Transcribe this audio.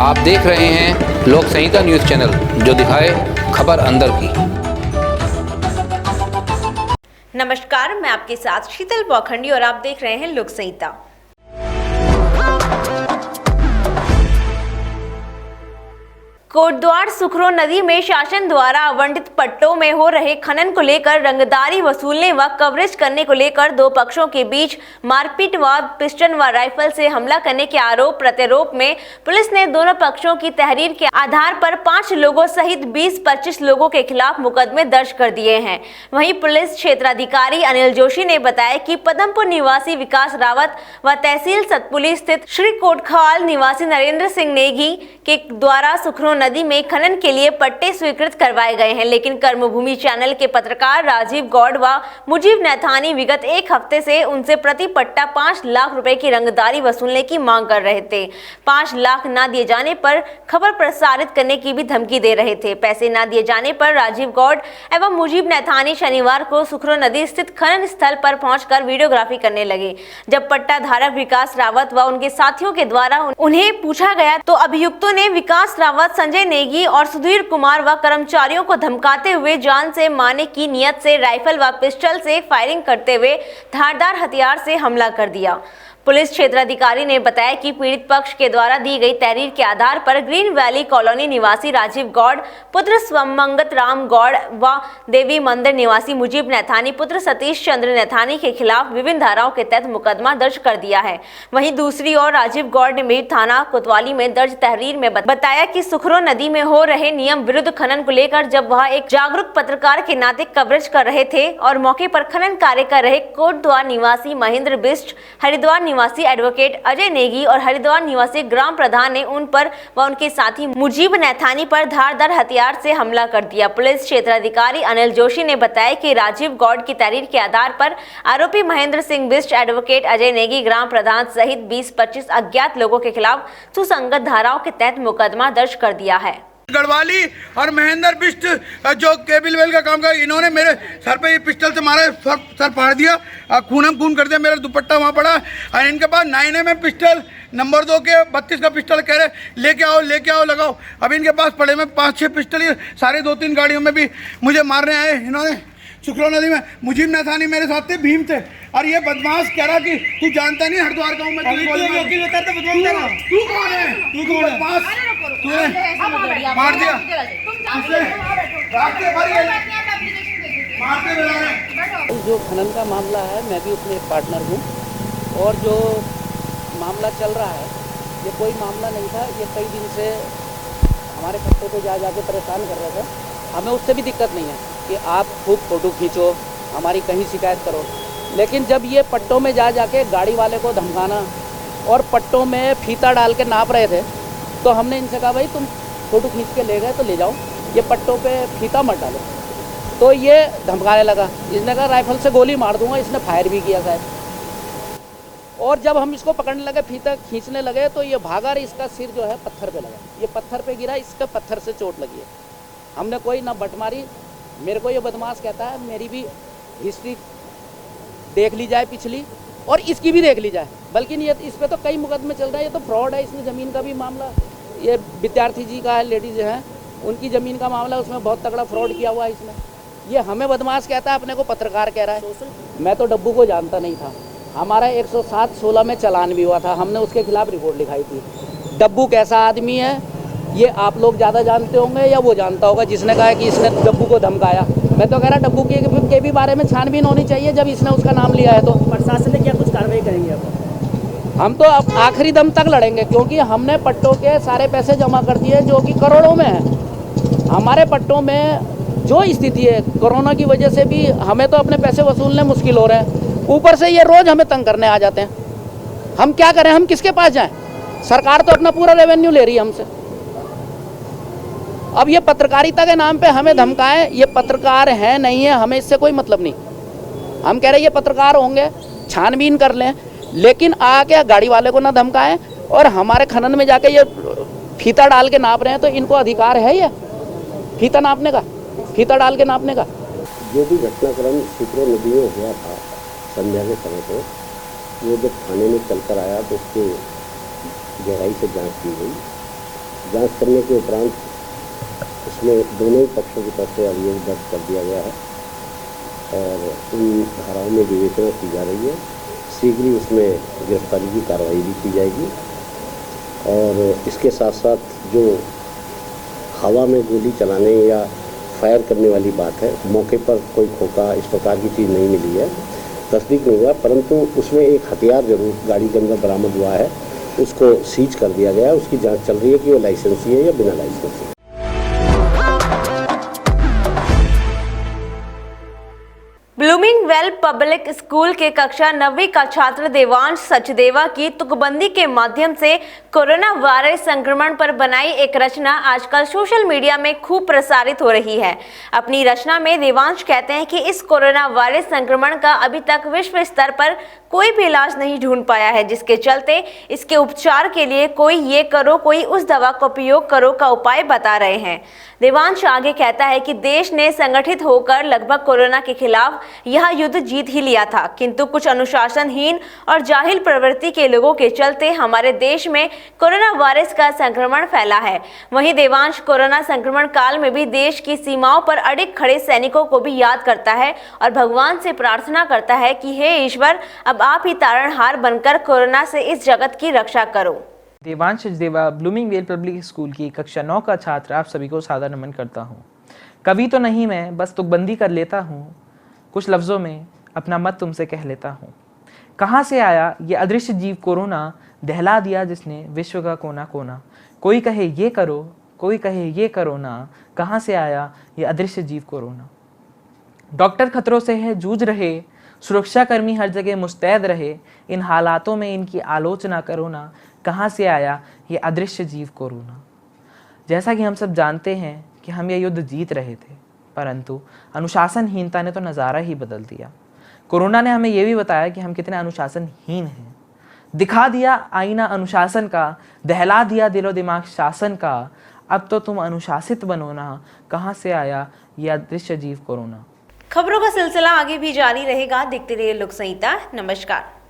आप देख रहे हैं लोक संहिता न्यूज़ चैनल, जो दिखाए खबर अंदर की। नमस्कार, मैं आपके साथ शीतल पौखंडी और आप देख रहे हैं लोक संहिता। कोटद्वार सुखरो नदी में शासन द्वारा आवंटित पट्टों में हो रहे खनन को लेकर रंगदारी वसूलने व कवरेज करने को लेकर दो पक्षों के बीच मारपीट व पिस्टल व राइफल से हमला करने के आरोप प्रत्यारोप में पुलिस ने दोनों पक्षों की तहरीर के आधार पर 5 लोगों सहित 20-25 लोगों के खिलाफ मुकदमे दर्ज कर दिए हैं। वहीं पुलिस क्षेत्राधिकारी अनिल जोशी ने बताया कि पदमपुर निवासी विकास रावत व तहसील सतपुली स्थित श्री कोटखाल निवासी नरेंद्र सिंह नेगी के द्वारा सुखरो नदी में खनन के लिए पट्टे स्वीकृत करवाए गए हैं, लेकिन कर्मभूमि चैनल के पत्रकार राजीव गौड़ व मुजीब नैथानी विगत एक हफ्ते से उनसे प्रति पट्टा 5 लाख रुपए की रंगदारी वसूलने की मांग कर रहे थे। 5 लाख न दिए जाने पर खबर प्रसारित करने की भी धमकी दे रहे थे। पैसे न दिए जाने पर राजीव गौड़ एवं मुजीब नैथानी शनिवार को सुखरो नदी स्थित खनन स्थल पर पहुंचकर वीडियोग्राफी करने लगे। जब पट्टा धारक विकास रावत व उनके साथियों के द्वारा उन्हें पूछा गया तो अभियुक्तों ने विकास रावत, संजय नेगी और सुधीर कुमार व कर्मचारियों को धमकाते हुए जान से मारने की नियत से राइफल व पिस्टल से फायरिंग करते हुए धारदार हथियार से हमला कर दिया। पुलिस क्षेत्राधिकारी ने बताया कि पीड़ित पक्ष के द्वारा दी गई तहरीर के आधार पर ग्रीन वैली कॉलोनी निवासी राजीव गौड़ पुत्र स्वमंगत राम गौड़ व देवी मंदिर निवासी मुजीब नैथानी पुत्र सतीश चंद्र नैथानी के खिलाफ विभिन्न धाराओं के तहत मुकदमा दर्ज कर दिया है। वहीं दूसरी ओर राजीव गौड़ ने मेरठ थाना कोतवाली में दर्ज तहरीर में बताया कि सुखरो नदी में हो रहे नियम विरुद्ध खनन को लेकर जब वह एक जागरूक पत्रकार के नाते कवरेज कर रहे थे और मौके पर खनन कार्य कर रहे कोटद्वार निवासी महेंद्र बिष्ट, हरिद्वार निवासी एडवोकेट अजय नेगी और हरिद्वार निवासी ग्राम प्रधान ने उन पर व उनके साथी मुजीब नैथानी पर धारदार हथियार से हमला कर दिया। पुलिस क्षेत्राधिकारी अनिल जोशी ने बताया कि राजीव गौड़ की तहरीर के आधार पर आरोपी महेंद्र सिंह बिष्ट, एडवोकेट अजय नेगी, ग्राम प्रधान सहित 20-25 अज्ञात लोगों के खिलाफ सुसंगत धाराओं के तहत मुकदमा दर्ज कर दिया है। गढ़वाली और महेंद्र बिष्ट जो केबल वेल का काम कर, इन्होंने मेरे सर पे पिस्टल से मारा, सर फाड़ दिया, खूनम खून कर दिया, मेरा दुपट्टा वहाँ पड़ा। और इनके पास 9mm पिस्टल नंबर 2 के 32 का पिस्टल कह रहे लेके आओ लगाओ। अभी इनके पास पड़े में 5-6 पिस्टल, सारे 2-3 गाड़ियों में भी मुझे मारने आए इन्होंने। सुखरो नदी में मुजीब नैथानी मेरे साथ थे, भीम थे, और ये बदमाश कह रहा कि तू जानता नहीं हरिद्वार का हूँ मैं। तू कौन है? तू बदमाश, तूने मार दिया, जो खनन का मामला है, मैं भी उसमें एक पार्टनर हूँ, और जो मामला चल रहा है ये कोई मामला नहीं था। ये कई दिन से हमारे पट्टों पे जा के परेशान कर रहे थे। हमें उससे भी दिक्कत नहीं है कि आप खूब फ़ोटो खींचो, हमारी कहीं शिकायत करो, लेकिन जब ये पट्टों में जा के गाड़ी वाले को धमकाना और पट्टों में फीता डाल के नाप रहे थे, तो हमने इनसे कहा भाई तुम फ़ोटो खींच के ले गए तो ले जाओ, ये पट्टों पे फीता मत डालो। तो ये धमकाने लगा, इसने कहा राइफल से गोली मार दूंगा, इसने फायर भी किया शायद। और जब हम इसको पकड़ने लगे, फीता खींचने लगे, तो ये भागा और इसका सिर जो है पत्थर पे लगा, ये पत्थर पे गिरा, इसका पत्थर से चोट लगी है। हमने कोई ना बट मारी। मेरे को ये बदमाश कहता है मेरी भी हिस्ट्री देख ली जाए पिछली, और इसकी भी देख ली जाए, बल्कि ये इस पर तो कई मुकदमे चल रहे हैं। ये तो फ्रॉड है, इसमें ज़मीन का भी मामला, ये विद्यार्थी जी का है, लेडीज हैं उनकी ज़मीन का मामला, उसमें बहुत तगड़ा फ्रॉड किया हुआ है इसमें। ये हमें बदमाश कहता है, अपने को पत्रकार कह रहा है। मैं तो डब्बू को जानता नहीं था, हमारा 107-16 में चालान भी हुआ था, हमने उसके खिलाफ रिपोर्ट लिखाई थी। डब्बू कैसा आदमी है ये आप लोग ज़्यादा जानते होंगे या वो जानता होगा जिसने कहा कि इसने डब्बू को धमकाया। मैं तो कह रहा डब्बू के भी बारे में छानबीन होनी चाहिए जब इसने उसका नाम लिया है। तो प्रशासन ने क्या कुछ कार्रवाई करेंगे अब? हम तो अब आखिरी दम तक लड़ेंगे, क्योंकि हमने पट्टों के सारे पैसे जमा कर दिए जो कि करोड़ों में है। हमारे पट्टों में जो स्थिति है, कोरोना की वजह से भी हमें तो अपने पैसे वसूलने मुश्किल हो रहे हैं, ऊपर से ये रोज़ हमें तंग करने आ जाते हैं। हम क्या करें, हम किसके पास जाएं? सरकार तो अपना पूरा रेवेन्यू ले रही है हमसे। अब ये पत्रकारिता के नाम पे हमें धमकाएं, ये पत्रकार है नहीं है हमें इससे कोई मतलब नहीं। हम कह रहे हैं ये पत्रकार होंगे, छानबीन कर लें, लेकिन आके गाड़ी वाले को ना धमकाएं और हमारे खनन में जाके ये फीता डाल के नाप रहे हैं, तो इनको अधिकार है ये फीता नापने का, फीता डाल के नापने का। जो भी घटनाक्रम सुखरो नदी में हुआ था संध्या के समय को, वो जब थाने में चलकर आया तो उसके गहराई से जांच की गई जांच करने के उपरांत उसमें दोनों ही पक्षों की तरफ से अभियोग दर्ज कर दिया गया है और उन धाराओं में विवेचना की जा रही है। शीघ्र ही उसमें गिरफ्तारी की कार्रवाई भी की जाएगी और इसके साथ साथ जो हवा में गोली चलाने या फायर करने वाली बात है, मौके पर कोई खोखा इस प्रकार की चीज़ नहीं मिली है, तस्दीक नहीं हुआ, परंतु उसमें एक हथियार जरूर गाड़ी के अंदर बरामद हुआ है, उसको सीज कर दिया गया है। उसकी जांच चल रही है कि वो लाइसेंसी है या बिना लाइसेंसी। ब्लूमिंगवेल पब्लिक स्कूल के कक्षा 9वीं का छात्र देवांश सचदेवा की तुकबंदी के माध्यम से कोरोना वायरस संक्रमण पर बनाई एक रचना आजकल सोशल मीडिया में खूब प्रसारित हो रही है। अपनी रचना में देवांश कहते हैं कि इस कोरोना वायरस संक्रमण का अभी तक विश्व स्तर पर कोई भी इलाज नहीं ढूंढ पाया है, जिसके चलते इसके उपचार के लिए कोई ये करो कोई उस दवा का उपयोग करो का उपाय बता रहे हैं। देवांश आगे कहता है कि देश ने संगठित होकर लगभग कोरोना के खिलाफ यह युद्ध जीत ही लिया था, किंतु कुछ अनुशासनहीन और जाहिल प्रवृत्ति के लोगों के चलते हमारे देश में कोरोना वायरस का संक्रमण फैला है। वहीं देवांश कोरोना संक्रमण काल में भी देश की सीमाओं पर अड़िग खड़े सैनिकों को भी याद करता है और भगवान से प्रार्थना करता है कि हे ईश्वर, अब आप ही तारणहार बनकर कोरोना से इस जगत की रक्षा करो। देवांश सचदेवा ब्लूमिंगवेल पब्लिक स्कूल की कक्षा 9 का छात्र आप सभी को सादर नमन करता हूँ। कवि तो नहीं मैं, बस तुकबंदी कर लेता हूँ, कुछ लफ्ज़ों में अपना मत तुमसे कह लेता हूँ। कहाँ से आया ये अदृश्य जीव कोरोना, दहला दिया जिसने विश्व का कोना कोना। कोई कहे ये करो, कोई कहे ये करो ना, कहाँ से आया ये अदृश्य जीव कोरोना। डॉक्टर खतरों से है जूझ रहे, सुरक्षाकर्मी हर जगह मुस्तैद रहे, इन हालातों में इनकी आलोचना करो ना, कहाँ से आया ये अदृश्य जीव कोरोना। जैसा कि हम सब जानते हैं कि हम ये युद्ध जीत रहे थे, परंतु अनुशासनहीनता ने तो नज़ारा ही बदल दिया। कोरोना ने हमें ये भी बताया कि हम कितने अनुशासनहीन हैं। दिखा दिया आईना अनुशासन का, दहला दिया दिलो दिमाग शासन का। अब तो तुम अनुशासित बनो ना, कहाँ से आया ये अदृश्य जीव कोरोना। खबरों का सिलसिला आगे भी जारी रहेगा। देखते रहिए लोक संहिता। नमस्कार।